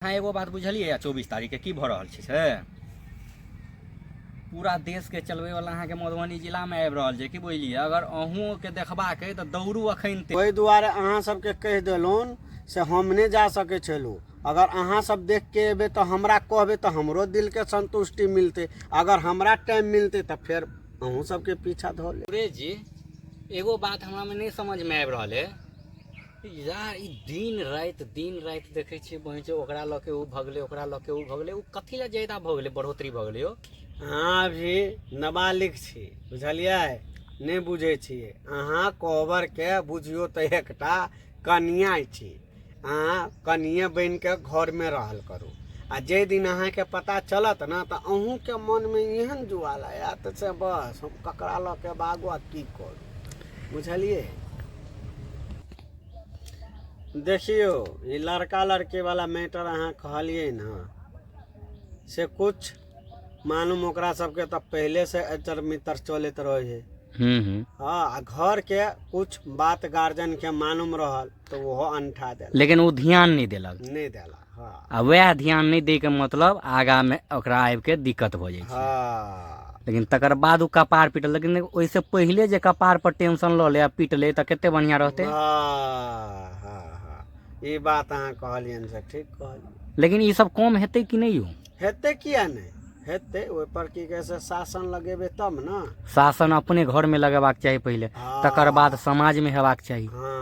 हाँ एगो बात बुझलिए 24 तारीख के की भ रहल छै से पूरा देश के चलवे वाला अहाँ के मधुबनी जिला में आबि रहल छै की बुझलिए। अगर अहूँ के देखबाक है तो दौड़ू अखन ओहि दुआरे अहाँ सबके कह देलौन से हम नहीं जा सके छलू। अगर अहाँ सब देख के एबे तो हमरा कहबे तो हमरो दिल के संतुष्टि मिलते। अगर हमरा टाइम मिलते तो फिर अहूँ सबके पीछा धो ले। जी एगो बात हमरा में नहीं समझ में आबि रहल है यार, ई दिन रात देखे छिए बहिन छै ओकरा ल के उ भगले, ओकरा ल के उ भगले, उ कथि ला ज्यादा भगले बढ़ोतरी भगले हो। हाँ भी नाबालिग छी बुझलिए, नहीं बुझे छिए। अहाँ कोबर के बुझियो तो एकटा कनिया छी। अहाँ कनिए बन के घर में रहल करू। आ जे दिन अहाँ के पता चलत ना तो अहूँ के मन में एहन जुआल आयत से बस हम ककरा ल के भागू आ की करू बुझलिए। देखियो ये लड़का लड़के वाला मैटर अहाँ कहलिए ना से कुछ मालूम ओकरा सबके तो पहले से अचर मित्र चलत रहे है। हाँ घर के कुछ बात गार्जियन के मालूम रहल तो वो अंठा दे, लेकिन वो ध्यान नहीं देलक, नहीं देला। हाँ आ वह ध्यान नहीं दे के मतलब आगा में ओकरा आबि के दिक्कत हो जाए। हाँ लेकिन तकर बाद उ कपार पीटल, लेकिन ओइसे पहले जे कपार पर टेंशन ल ले पीट ले तो केते बढ़िया रहते। हाँ हाँ हाँ ये बात अहाँ कहलियन से ठीक कहलिए। लेकिन ये सब कम हेतै कि नहीं हो? हेते किया नहीं हेते, ओहि पर की कैसे शासन लगेबे तब ना। शासन अपने घर में लगेबाक चाहिए पहले, तकर बाद समाज में हेबाक चाहिए। हाँ।